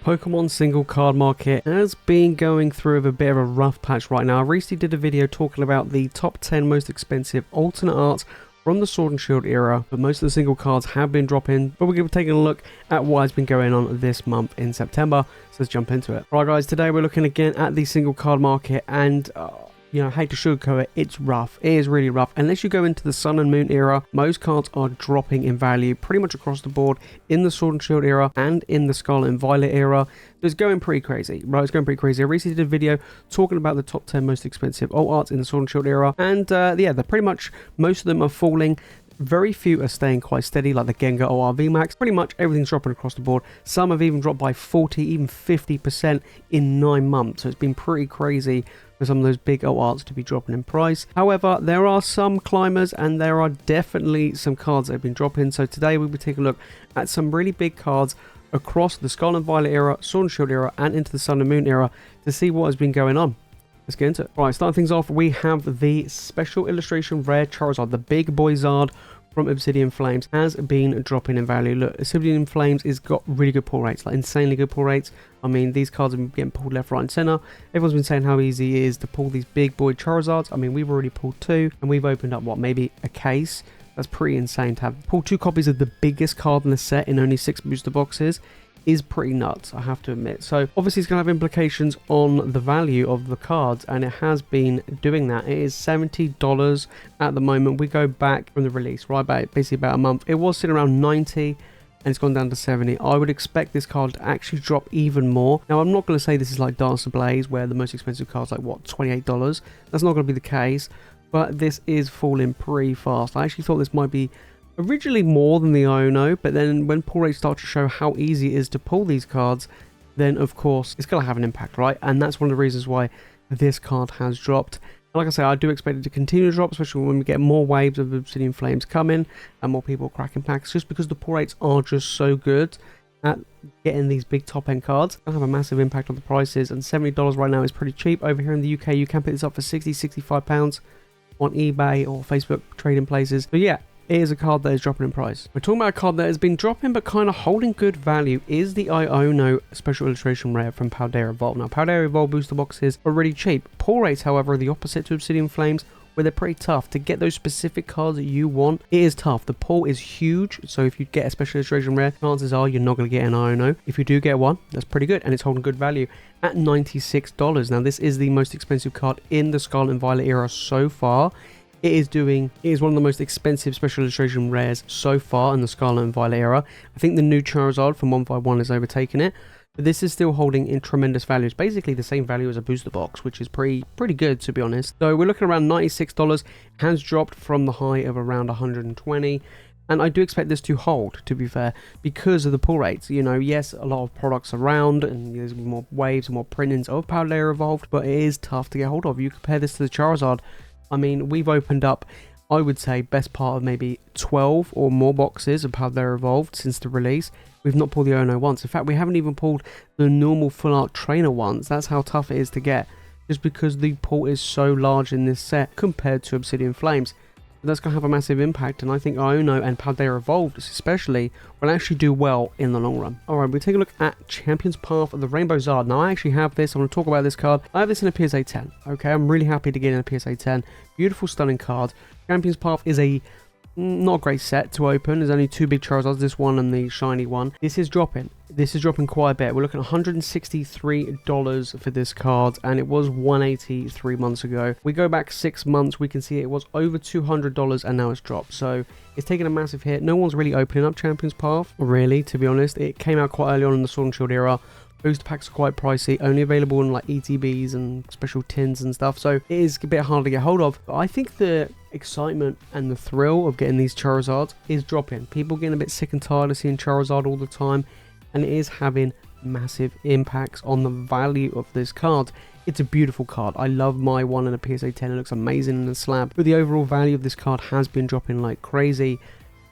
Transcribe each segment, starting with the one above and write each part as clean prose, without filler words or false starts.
Pokemon single card market has been going through a bit of a rough patch right now. I recently did a video talking about the top 10 most expensive alternate arts from the Sword and Shield era, but most of the single cards have been dropping. But we're going to be taking a look at what has been going on this month in September, so let's jump into it. Right guys, today we're looking again at the single card market, and you know, I hate to sugarcoat it, it's rough. It is really rough. Unless you go into the Sun and Moon era, most cards are dropping in value pretty much across the board in the Sword and Shield era and in the Scarlet and Violet era. So it's going pretty crazy, right? It's going pretty crazy. I recently did a video talking about the top 10 most expensive alt arts in the Sword and Shield era, and yeah, they're pretty much, most of them are falling. Very few are staying quite steady, like the Gengar OR VMAX. Pretty much everything's dropping across the board. Some have even dropped by 40, even 50% in 9 months. So it's been pretty crazy for some of those big alt arts to be dropping in price. However, there are some climbers and there are definitely some cards that have been dropping. So today we'll be taking a look at some really big cards across the Scarlet and Violet era, Sword and Shield era, and into the Sun and Moon era to see what has been going on. Let's get into it. Right, starting things off, we have the special illustration rare Charizard, the big boy Zard from Obsidian Flames, has been dropping in value. Look, Obsidian Flames has got really good pull rates, like insanely good pull rates. I mean, these cards have been getting pulled left, right, and center. Everyone's been saying how easy it is to pull these big boy Charizards. I mean, we've already pulled 2, and we've opened up, what, maybe a case? That's pretty insane to have pulled 2 copies of the biggest card in the set in only 6 booster boxes. Is pretty nuts, I have to admit. So obviously it's going to have implications on the value of the cards, and it has been doing that. It is $70 at the moment. We go back from the release, right back basically about a month. It was sitting around 90 and it's gone down to 70. I would expect this card to actually drop even more. Now, I'm not going to say this is like Dance to Blaze, where the most expensive card's like, what, $28? That's not going to be the case, but this is falling pretty fast. I actually thought this might be originally more than the Iono, but then when pull rates start to show how easy it is to pull these cards, then of course it's going to have an impact, right? And that's one of the reasons why this card has dropped. And like I say, I do expect it to continue to drop, especially when we get more waves of Obsidian Flames coming and more people cracking packs, just because the pull rates are just so good at getting these big top end cards. It'll have a massive impact on the prices, and $70 right now is pretty cheap. Over here in the UK, you can pick this up for £60-65 on eBay or Facebook trading places. So yeah, it is a card that is dropping in price. We're talking about a card that has been dropping but kind of holding good value is the Iono Special Illustration Rare from Paldea Evolve. Now, Paldea Evolve booster boxes are really cheap. Pull rates, however, are the opposite to Obsidian Flames, where they're pretty tough. To get those specific cards that you want, it is tough. The pull is huge, so if you get a Special Illustration Rare, chances are you're not going to get an Iono. If you do get one, that's pretty good, and it's holding good value at $96. Now, this is the most expensive card in the Scarlet and Violet era so far. It is one of the most expensive special illustration rares so far in the Scarlet and Violet era. I think the new Charizard from 151 has overtaken it, but this is still holding in tremendous value. It's basically the same value as a booster box, which is pretty good, to be honest. So we're looking around $96. Has dropped from the high of around $120. And I do expect this to hold, to be fair, because of the pull rates. You know, yes, a lot of products around, and there's more waves and more printings of Paldea Evolved, but it is tough to get hold of. You compare this to the Charizard. I mean, we've opened up, I would say, best part of maybe 12 or more boxes of Paldea Evolved since the release. We've not pulled the Iono once. In fact, we haven't even pulled the normal full art trainer once. That's how tough it is to get, just because the pull is so large in this set compared to Obsidian Flames. That's going to have a massive impact, and I think Iono and Paldea Evolved especially will actually do well in the long run. Alright, we'll take a look at Champion's Path of the Rainbow Zard. Now, I actually have this. I'm going to talk about this card. I have this in a PSA 10. Okay, I'm really happy to get in a PSA 10. Beautiful, stunning card. Champion's Path is a not a great set to open. There's only 2 big Charizards, this one and the shiny one. This is dropping. This is dropping quite a bit. We're looking at $163 for this card, and it was $180 3 months ago. We go back 6 months, we can see it was over $200, and now it's dropped. So it's taken a massive hit. No one's really opening up Champion's Path, really, to be honest. It came out quite early on in the Sword and Shield era. Booster packs are quite pricey, only available in like ETBs and special tins and stuff, so it is a bit hard to get hold of. But I think the excitement and the thrill of getting these Charizards is dropping. People getting a bit sick and tired of seeing Charizard all the time, and it is having massive impacts on the value of this card. It's a beautiful card. I love my one in a PSA 10. It looks amazing in the slab, but the overall value of this card has been dropping like crazy.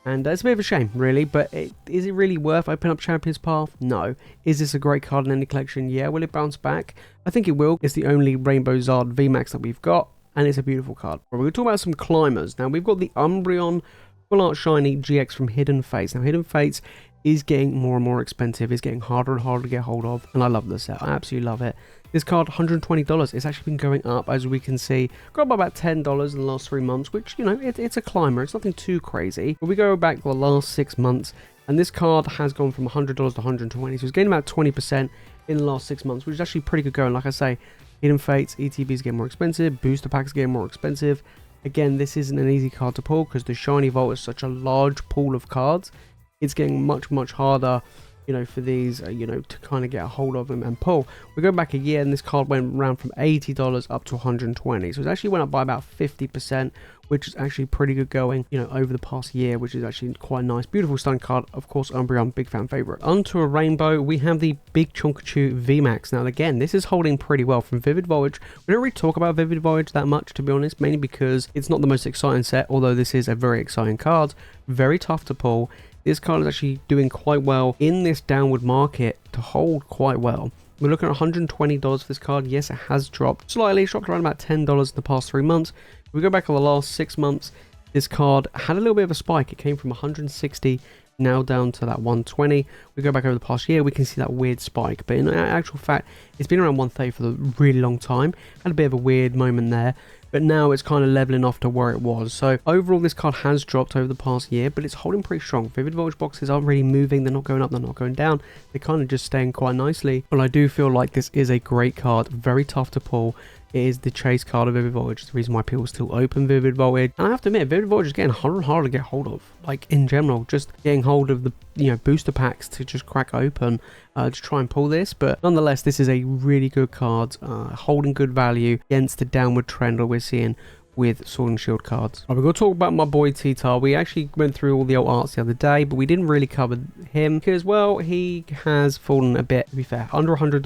And it's a bit of a shame, really, but is it really worth opening up Champion's Path? No. Is this a great card in any collection? Yeah. Will it bounce back? I think it will. It's the only Rainbow Zard VMAX that we've got, and it's a beautiful card. We're going to talk about some climbers. Now, we've got the Umbreon Full Art Shiny GX from Hidden Fates. Now, Hidden Fates is getting more and more expensive. It's getting harder and harder to get hold of, and I love this set. I absolutely love it. This card, $120. It's actually been going up, as we can see. Got up by about $10 in the last 3 months, which, you know, it's a climber. It's nothing too crazy. But we go back the last 6 months, and this card has gone from $100 to $120. So it's gained about 20% in the last 6 months, which is actually pretty good going. Like I say, Hidden Fates, ETBs get more expensive, booster packs get more expensive. Again, this isn't an easy card to pull because the Shiny Vault is such a large pool of cards. It's getting much, much harder, you know, for these, you know, to kind of get a hold of them and pull. We go back a year and this card went around from $80 up to $120. So it actually went up by about 50%, which is actually pretty good going, you know, over the past year, which is actually quite nice. Beautiful stun card. Of course, Umbreon, big fan favorite. Onto a rainbow, we have the Big Chonkachu VMAX. Now, again, this is holding pretty well from Vivid Voyage. We don't really talk about Vivid Voyage that much, to be honest, mainly because it's not the most exciting set, although this is a very exciting card. Very tough to pull. This card is actually doing quite well in this downward market to hold quite well. We're looking at $120 for this card. Yes, it has dropped slightly. It's dropped around about $10 in the past 3 months. If we go back on the last 6 months, this card had a little bit of a spike. It came from 160 now down to that 120. We go back over the past year, we can see that weird spike. But in actual fact, it's been around 130 for a really long time. Had a bit of a weird moment there. But now it's kind of leveling off to where it was. So overall, this card has dropped over the past year, but it's holding pretty strong. Vivid Voyage boxes aren't really moving. They're not going up. They're not going down. They're kind of just staying quite nicely. But I do feel like this is a great card. Very tough to pull. It is the chase card of Vivid Voyage. It's the reason why people still open Vivid Voyage. And I have to admit, Vivid Voyage is getting harder and harder to get hold of. Like, in general, just getting hold of the, you know, booster packs to just crack open to try and pull this. But nonetheless, this is a really good card, holding good value against the downward trend that we're seeing with Sword and Shield cards. Right, we're going to talk about my boy Titar. We actually went through all the old arts the other day, but we didn't really cover him because, well, he has fallen a bit, to be fair. Under $100,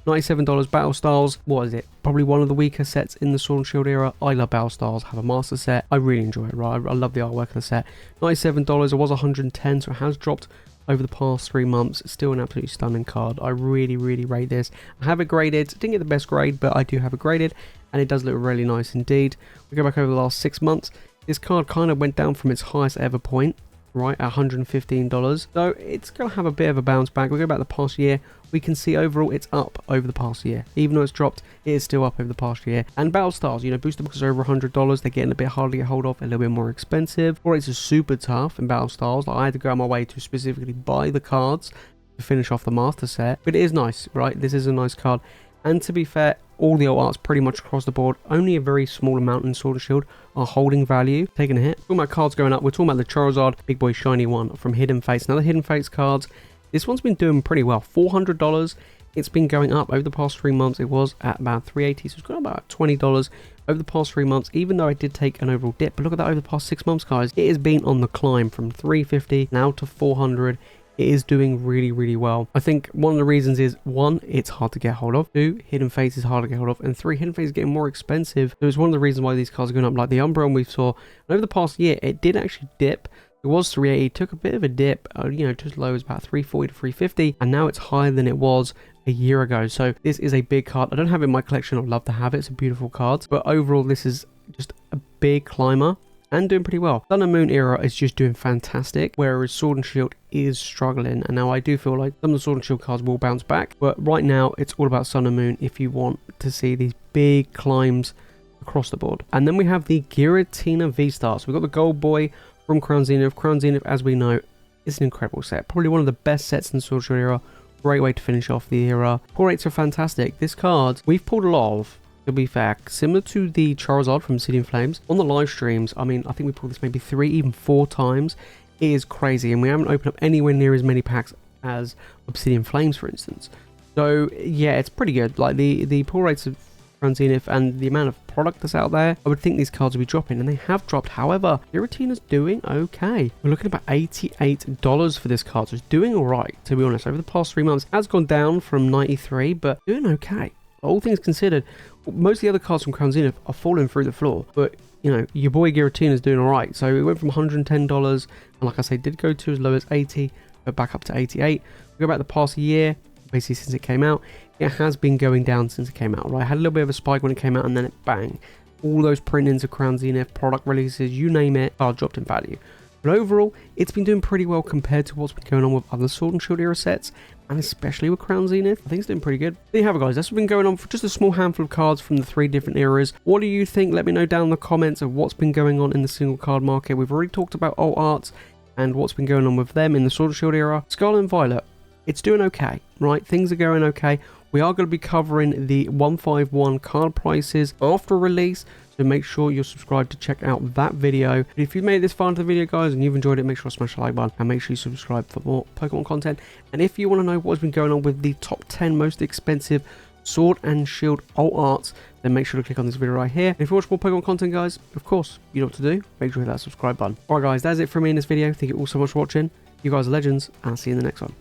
$97 Battle Styles. What is it? Probably one of the weaker sets in the Sword and Shield era. I love Battle Styles. Have a master set. I really enjoy it, right? I love the artwork of the set. $97. It was $110, so it has dropped over the past 3 months. It's still an absolutely stunning card. I really, really rate this. I have it graded. Didn't get the best grade, but I do have it graded, and it does look really nice indeed. We go back over the last 6 months. This card kind of went down from its highest ever point, right, at $115. So it's going to have a bit of a bounce back. We go back the past year. We can see overall it's up over the past year. Even though it's dropped, it is still up over the past year. And Battle Styles, you know, booster boxes are over $100. They're getting a bit harder to get hold of, a little bit more expensive. Or it's super tough in Battle Styles. Like, I had to go out my way to specifically buy the cards to finish off the master set. But it is nice, right? This is a nice card. And to be fair, all the old arts pretty much across the board, only a very small amount in Sword and Shield are holding value, taking a hit. Talking about cards going up, we're talking about the Charizard Big Boy Shiny one from Hidden Fates. Now the Hidden Fates cards, this one's been doing pretty well. $400. It's been going up over the past 3 months. It was at about $380, so it's gone about $20 over the past 3 months, even though I did take an overall dip. But look at that over the past 6 months, guys. It has been on the climb from $350 now to $400. It is doing really, really well. I think one of the reasons is, 1, it's hard to get hold of. 2, Hidden Fates is hard to get hold of. And 3, Hidden Fates is getting more expensive. So it's one of the reasons why these cards are going up. Like the Umbreon we saw, and over the past year, it did actually dip. It was $380, took a bit of a dip, you know, just low as about $340 to $350, and now it's higher than it was a year ago. So this is a big card. I don't have it in my collection. I'd love to have it. It's a beautiful card. But overall, this is just a big climber and doing pretty well. Sun and Moon era is just doing fantastic, whereas Sword and Shield is struggling. And now I do feel like some of the Sword and Shield cards will bounce back. But right now, it's all about Sun and Moon if you want to see these big climbs across the board. And then we have the Giratina V Star. So we've got the Gold Boy from Crown Zenith. Crown Zenith, as we know, is an incredible set. Probably one of the best sets in the Sword and Shield era. Great way to finish off the era. Pull rates are fantastic. This card, we've pulled a lot of, to be fair, similar to the Charizard from City in Flames. On the live streams, I mean, I think we pulled this maybe 3, even 4 times. It is crazy, and we haven't opened up anywhere near as many packs as Obsidian Flames, for instance. So, yeah, it's pretty good. Like, the pull rates of Crown Zenith and the amount of product that's out there, I would think these cards would be dropping, and they have dropped. However, Giratina's doing okay. We're looking at about $88 for this card, so it's doing alright, to be honest. Over the past 3 months, it has gone down from 93, but doing okay. All things considered, most of the other cards from Crown Zenith are falling through the floor, but, you know, your boy Giratina's doing alright. So it went from $110, and like I say, did go to as low as 80, but back up to 88. We go back the past year, basically since it came out, it has been going down since it came out, right? It had a little bit of a spike when it came out, and then it bang. All those printings of Crown Zenith, product releases, you name it, are dropped in value. But overall, it's been doing pretty well compared to what's been going on with other Sword and Shield era sets, and especially with Crown Zenith. I think it's doing pretty good. There you have it, guys. That's what's been going on for just a small handful of cards from the 3 different eras. What do you think? Let me know down in the comments of what's been going on in the single card market. We've already talked about alt arts and what's been going on with them in the Sword and Shield era. Scarlet and Violet, it's doing okay, right? Things are going okay. We are going to be covering the 151 card prices after release, so make sure you're subscribed to check out that video. But if you've made it this far into the video, guys, and you've enjoyed it, make sure to smash the like button and make sure you subscribe for more Pokemon content. And if you want to know what's been going on with the top 10 most expensive Sword and Shield alt arts, then make sure to click on this video right here. And if you watch more Pokemon content, guys, of course, you know what to do. Make sure to hit that subscribe button. Alright, guys, that's it from me in this video. Thank you all so much for watching. You guys are legends, and I'll see you in the next one.